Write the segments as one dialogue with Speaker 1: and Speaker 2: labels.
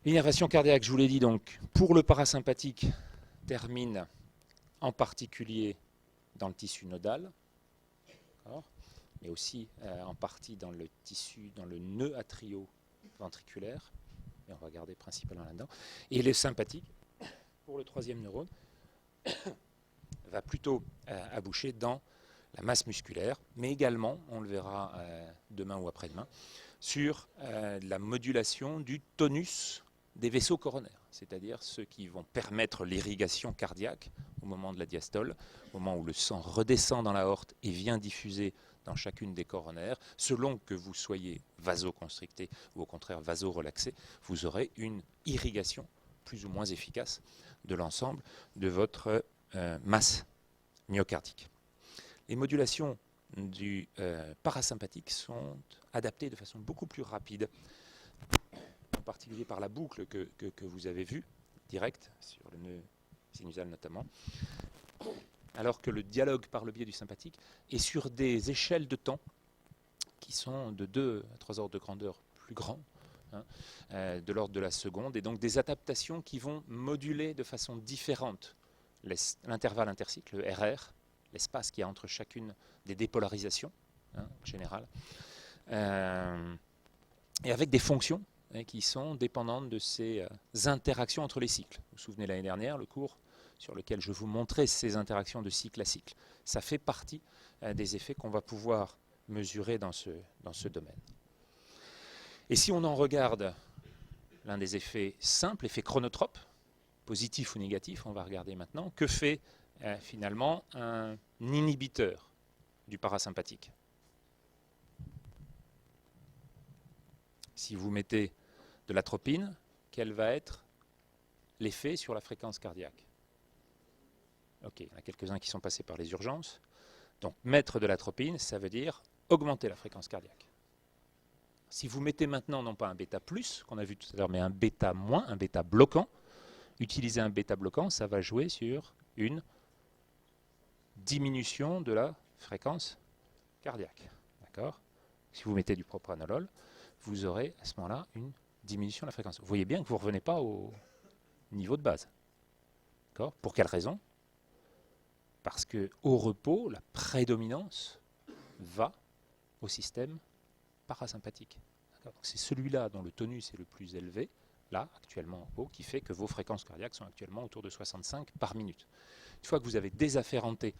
Speaker 1: L'innervation cardiaque, je vous l'ai dit donc, pour le parasympathique, termine en particulier dans le tissu nodal, mais aussi en partie dans le tissu, dans le nœud atrioventriculaire, et on va regarder principalement là-dedans. Et le sympathique, pour le troisième neurone, va plutôt aboucher dans la masse musculaire, mais également, on le verra demain ou après-demain, sur la modulation du tonus des vaisseaux coronaires, c'est-à-dire ceux qui vont permettre l'irrigation cardiaque au moment de la diastole, au moment où le sang redescend dans l'aorte et vient diffuser dans chacune des coronaires. Selon que vous soyez vasoconstricté ou au contraire vasorelaxé, vous aurez une irrigation plus ou moins efficace de l'ensemble de votre masse myocardique. Les modulations du parasympathique sont adaptées de façon beaucoup plus rapide, en particulier par la boucle que vous avez vue, directe, sur le nœud sinusal notamment, alors que le dialogue par le biais du sympathique est sur des échelles de temps qui sont de 2 à 3 ordres de grandeur plus grands, de l'ordre de la seconde, et donc des adaptations qui vont moduler de façon différente l'intervalle intercycle, le RR, l'espace qu'il y a entre chacune des dépolarisations, en général, et avec des fonctions qui sont dépendantes de ces interactions entre les cycles. Vous vous souvenez l'année dernière, le cours sur lequel je vous montrais ces interactions de cycle à cycle. Ça fait partie des effets qu'on va pouvoir mesurer dans ce domaine. Et si on en regarde l'un des effets simples, effet chronotrope, positif ou négatif, on va regarder maintenant, que fait finalement un inhibiteur du parasympathique. Si vous mettez de l'atropine, quel va être l'effet sur la fréquence cardiaque? Ok, il y en a quelques-uns qui sont passés par les urgences. Donc mettre de l'atropine, ça veut dire augmenter la fréquence cardiaque. Si vous mettez maintenant non pas un bêta plus, qu'on a vu tout à l'heure, mais un bêta moins, un bêta bloquant, utiliser un bêta bloquant, ça va jouer sur une diminution de la fréquence cardiaque. D'accord? Si vous mettez du propranolol, vous aurez à ce moment-là une diminution de la fréquence. Vous voyez bien que vous ne revenez pas au niveau de base. D'accord? Pour quelle raison? Parce qu'au repos, la prédominance va au système parasympathique. C'est celui-là dont le tonus est le plus élevé, là, actuellement en haut, qui fait que vos fréquences cardiaques sont actuellement autour de 65 par minute. Une fois que vous avez désafférenté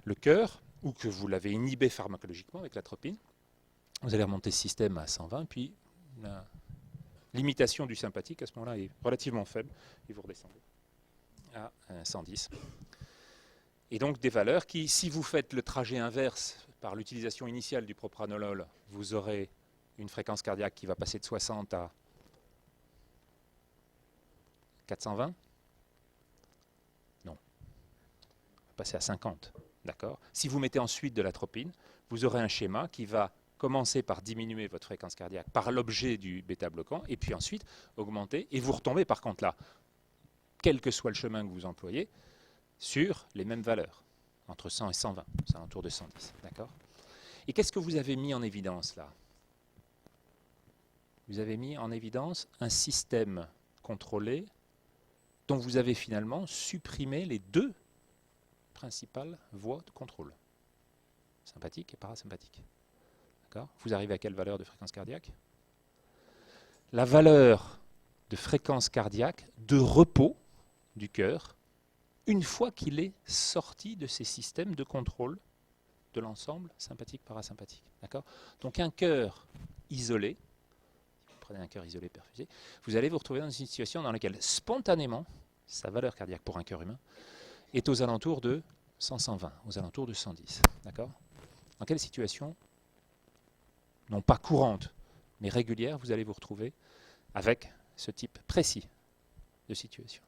Speaker 1: le cœur, ou que vous l'avez inhibé pharmacologiquement avec l'atropine, vous allez remonter ce système à 120, puis la limitation du sympathique à ce moment-là est relativement faible, et vous redescendez à 110. Et donc des valeurs qui, si vous faites le trajet inverse par l'utilisation initiale du propranolol, vous aurez une fréquence cardiaque qui va passer de 60 à 420. Non, passer à 50. D'accord. Si vous mettez ensuite de l'atropine, vous aurez un schéma qui va commencer par diminuer votre fréquence cardiaque par l'objet du bêta-bloquant, et puis ensuite augmenter, et vous retombez par contre là, quel que soit le chemin que vous employez, sur les mêmes valeurs, entre 100 et 120, c'est autour de 110. D'accord. Et qu'est-ce que vous avez mis en évidence là? Vous avez mis en évidence un système contrôlé dont vous avez finalement supprimé les deux principales voies de contrôle, sympathique et parasympathique. Vous arrivez à quelle valeur de fréquence cardiaque? La valeur de fréquence cardiaque de repos du cœur, une fois qu'il est sorti de ces systèmes de contrôle de l'ensemble sympathique-parasympathique. Donc un cœur isolé, vous prenez un cœur isolé perfusé, vous allez vous retrouver dans une situation dans laquelle spontanément, sa valeur cardiaque pour un cœur humain est aux alentours de 100-120, aux alentours de 110. D'accord? Dans quelle situation, non pas courante, mais régulière, vous allez vous retrouver avec ce type précis de situation?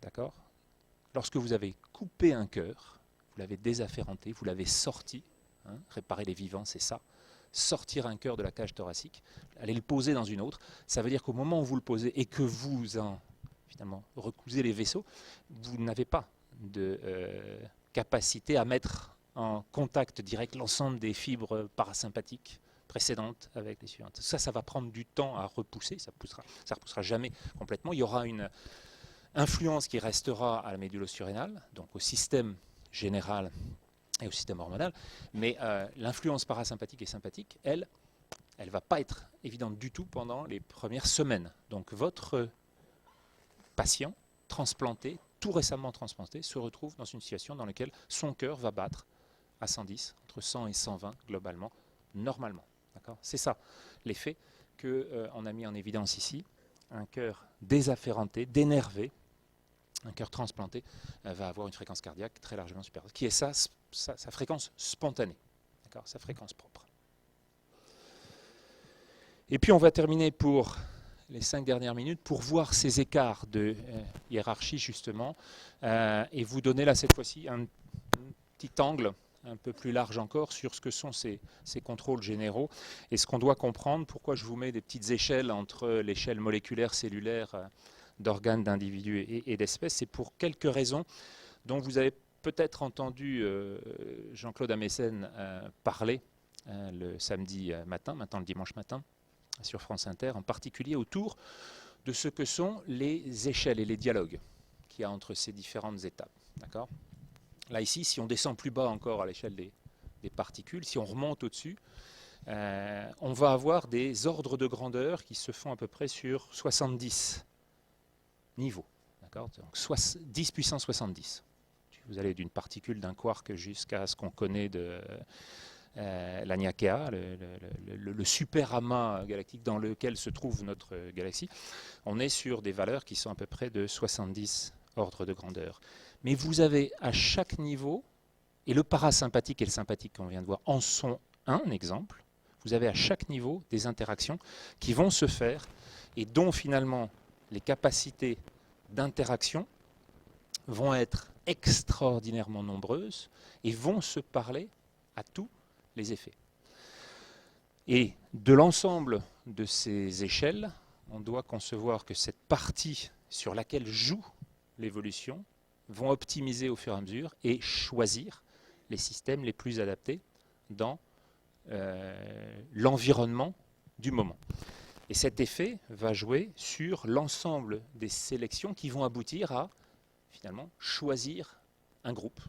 Speaker 1: D'accord? Lorsque vous avez coupé un cœur, vous l'avez désafférenté, vous l'avez sorti, réparer les vivants, c'est ça, sortir un cœur de la cage thoracique, aller le poser dans une autre, ça veut dire qu'au moment où vous le posez et que vous en finalement recousez les vaisseaux, vous n'avez pas de capacité à mettre en contact direct l'ensemble des fibres parasympathiques précédente avec les suivantes. Ça va prendre du temps à repousser, ça repoussera jamais complètement. Il y aura une influence qui restera à la médule surrénale, donc au système général et au système hormonal, mais l'influence parasympathique et sympathique, elle ne va pas être évidente du tout pendant les premières semaines. Donc votre patient transplanté, tout récemment transplanté, se retrouve dans une situation dans laquelle son cœur va battre à 110, entre 100 et 120 globalement, normalement. C'est ça l'effet qu'on a mis en évidence ici. Un cœur désafférenté, dénervé, un cœur transplanté va avoir une fréquence cardiaque très largement supérieure, qui est sa fréquence spontanée, sa fréquence propre. Et puis on va terminer pour les 5 dernières minutes pour voir ces écarts de hiérarchie justement et vous donner là cette fois-ci un petit angle un peu plus large encore sur ce que sont ces contrôles généraux et ce qu'on doit comprendre, pourquoi je vous mets des petites échelles entre l'échelle moléculaire, cellulaire, d'organes, d'individus et d'espèces. C'est pour quelques raisons dont vous avez peut-être entendu Jean-Claude Amessen parler le samedi matin, maintenant le dimanche matin, sur France Inter, en particulier autour de ce que sont les échelles et les dialogues qu'il y a entre ces différentes étapes. D'accord ? Là, ici, si on descend plus bas encore à l'échelle des particules, si on remonte au-dessus, on va avoir des ordres de grandeur qui se font à peu près sur 70 niveaux. D'accord ? Donc 10 puissance 70. Vous allez d'une particule d'un quark jusqu'à ce qu'on connaît de l'Aniakea, le super amas galactique dans lequel se trouve notre galaxie. On est sur des valeurs qui sont à peu près de 70 ordres de grandeur. Mais vous avez à chaque niveau, et le parasympathique et le sympathique qu'on vient de voir en sont un exemple, vous avez à chaque niveau des interactions qui vont se faire et dont finalement les capacités d'interaction vont être extraordinairement nombreuses et vont se parler à tous les effets. Et de l'ensemble de ces échelles, on doit concevoir que cette partie sur laquelle joue l'évolution vont optimiser au fur et à mesure et choisir les systèmes les plus adaptés dans l'environnement du moment. Et cet effet va jouer sur l'ensemble des sélections qui vont aboutir à finalement choisir un groupe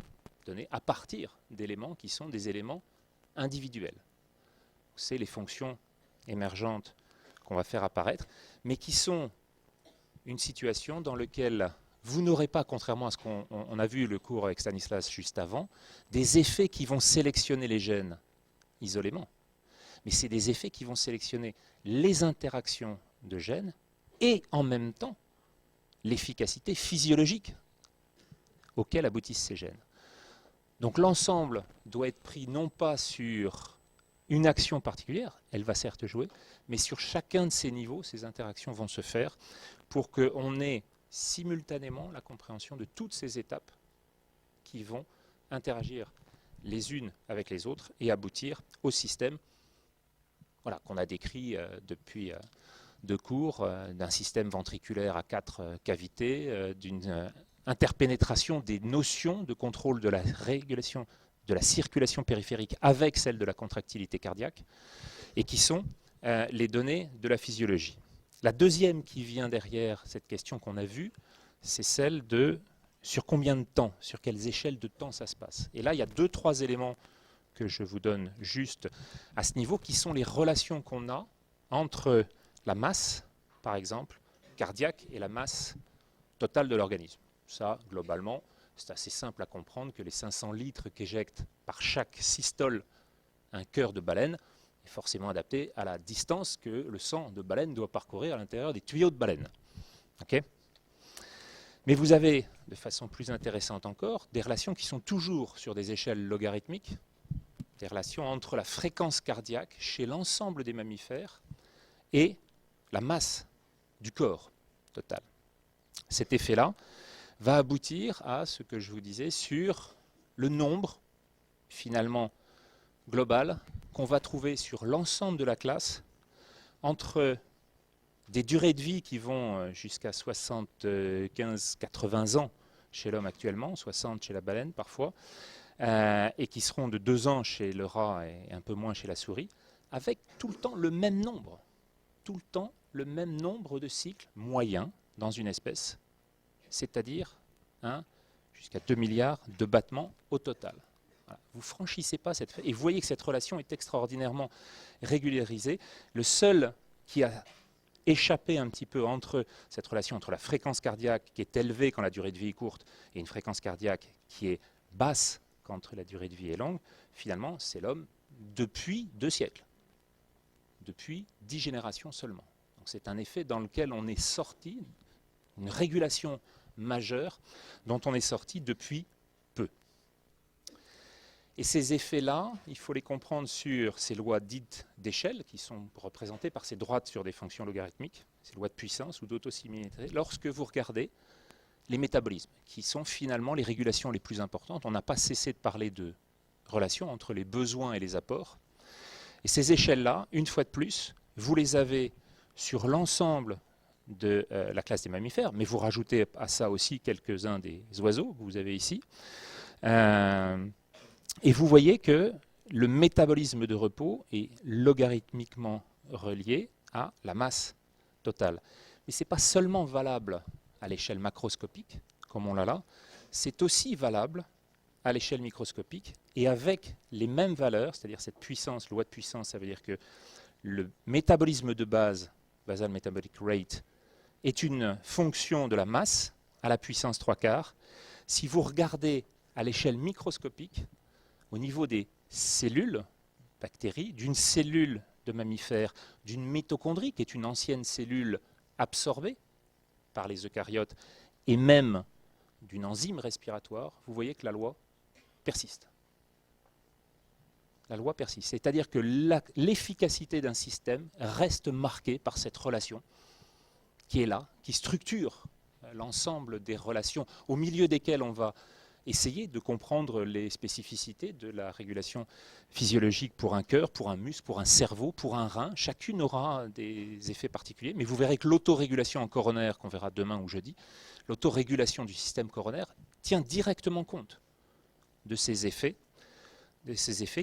Speaker 1: donné à partir d'éléments qui sont des éléments individuels. C'est les fonctions émergentes qu'on va faire apparaître, mais qui sont une situation dans laquelle vous n'aurez pas, contrairement à ce qu'on a vu le cours avec Stanislas juste avant, des effets qui vont sélectionner les gènes isolément. Mais c'est des effets qui vont sélectionner les interactions de gènes et en même temps l'efficacité physiologique auquel aboutissent ces gènes. Donc l'ensemble doit être pris non pas sur une action particulière, elle va certes jouer, mais sur chacun de ces niveaux, ces interactions vont se faire pour qu'on ait simultanément la compréhension de toutes ces étapes qui vont interagir les unes avec les autres et aboutir au système qu'on a décrit depuis deux cours, d'un système ventriculaire à 4 cavités, d'une interpénétration des notions de contrôle de la régulation de la circulation périphérique avec celle de la contractilité cardiaque, et qui sont les données de la physiologie. La deuxième qui vient derrière cette question qu'on a vue, c'est celle de sur combien de temps, sur quelles échelles de temps ça se passe. Et là, il y a 2-3 éléments que je vous donne juste à ce niveau, qui sont les relations qu'on a entre la masse, par exemple, cardiaque, et la masse totale de l'organisme. Ça, globalement, c'est assez simple à comprendre que les 500 litres qu'éjecte par chaque systole un cœur de baleine est forcément adapté à la distance que le sang de baleine doit parcourir à l'intérieur des tuyaux de baleine. Okay ? Mais vous avez, de façon plus intéressante encore, des relations qui sont toujours sur des échelles logarithmiques, des relations entre la fréquence cardiaque chez l'ensemble des mammifères et la masse du corps total. Cet effet-là va aboutir à ce que je vous disais sur le nombre, finalement, global, qu'on va trouver sur l'ensemble de la classe, entre des durées de vie qui vont jusqu'à 75-80 ans chez l'homme actuellement, 60 chez la baleine parfois, et qui seront de 2 ans chez le rat et un peu moins chez la souris, avec tout le temps le même nombre. Tout le temps le même nombre de cycles moyens dans une espèce, c'est-à-dire jusqu'à 2 milliards de battements au total. Voilà. Vous ne franchissez pas cette... Et vous voyez que cette relation est extraordinairement régularisée. Le seul qui a échappé un petit peu entre cette relation entre la fréquence cardiaque qui est élevée quand la durée de vie est courte et une fréquence cardiaque qui est basse quand la durée de vie est longue, finalement, c'est l'homme depuis 2 siècles, depuis 10 générations seulement. Donc c'est un effet dans lequel on est sorti, une régulation majeure dont on est sorti depuis peu. Et ces effets-là, il faut les comprendre sur ces lois dites d'échelle, qui sont représentées par ces droites sur des fonctions logarithmiques, ces lois de puissance ou d'autosimilarité, lorsque vous regardez les métabolismes, qui sont finalement les régulations les plus importantes. On n'a pas cessé de parler de relations entre les besoins et les apports. Et ces échelles-là, une fois de plus, vous les avez sur l'ensemble de la classe des mammifères, mais vous rajoutez à ça aussi quelques-uns des oiseaux que vous avez ici. Et vous voyez que le métabolisme de repos est logarithmiquement relié à la masse totale. Mais ce n'est pas seulement valable à l'échelle macroscopique, comme on l'a là, c'est aussi valable à l'échelle microscopique et avec les mêmes valeurs, c'est-à-dire cette puissance, loi de puissance, ça veut dire que le métabolisme de base, basal metabolic rate, est une fonction de la masse à la puissance 3/4. Si vous regardez à l'échelle microscopique, au niveau des cellules, bactéries, d'une cellule de mammifère, d'une mitochondrie, qui est une ancienne cellule absorbée par les eucaryotes, et même d'une enzyme respiratoire, vous voyez que la loi persiste. La loi persiste. C'est-à-dire que l'efficacité d'un système reste marquée par cette relation qui est là, qui structure l'ensemble des relations au milieu desquelles on va essayer de comprendre les spécificités de la régulation physiologique pour un cœur, pour un muscle, pour un cerveau, pour un rein. Chacune aura des effets particuliers, mais vous verrez que l'autorégulation en coronaire, qu'on verra demain ou jeudi, l'autorégulation du système coronaire tient directement compte de ces effets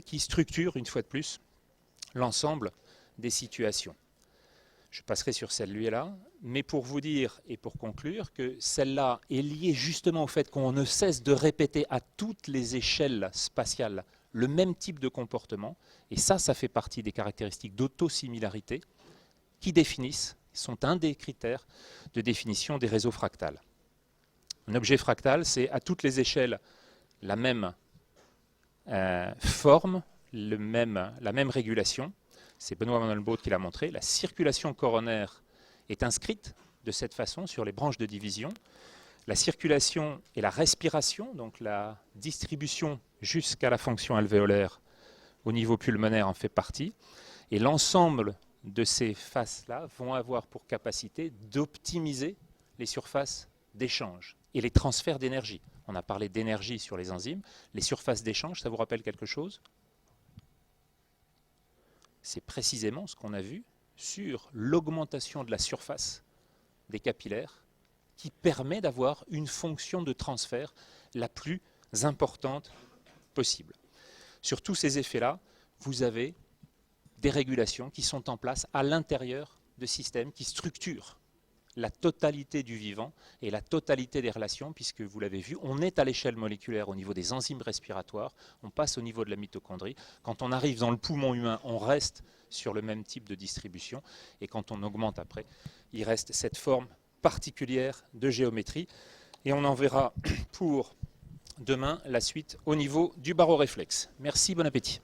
Speaker 1: qui structurent, une fois de plus, l'ensemble des situations. Je passerai sur celle-là, mais pour vous dire et pour conclure que celle-là est liée justement au fait qu'on ne cesse de répéter à toutes les échelles spatiales le même type de comportement, et ça fait partie des caractéristiques d'autosimilarité qui sont un des critères de définition des réseaux fractales. Un objet fractal, c'est à toutes les échelles la même forme, la même régulation. C'est Benoît Van Helmont qui l'a montré. La circulation coronaire est inscrite de cette façon sur les branches de division. La circulation et la respiration, donc la distribution jusqu'à la fonction alvéolaire au niveau pulmonaire en fait partie. Et l'ensemble de ces faces-là vont avoir pour capacité d'optimiser les surfaces d'échange et les transferts d'énergie. On a parlé d'énergie sur les enzymes. Les surfaces d'échange, ça vous rappelle quelque chose ? C'est précisément ce qu'on a vu sur l'augmentation de la surface des capillaires qui permet d'avoir une fonction de transfert la plus importante possible. Sur tous ces effets-là, vous avez des régulations qui sont en place à l'intérieur de systèmes qui structurent la totalité du vivant et la totalité des relations, puisque vous l'avez vu, on est à l'échelle moléculaire au niveau des enzymes respiratoires, on passe au niveau de la mitochondrie. Quand on arrive dans le poumon humain, on reste sur le même type de distribution, et quand on augmente après, il reste cette forme particulière de géométrie, et on en verra pour demain la suite au niveau du baroréflexe. Merci, bon appétit.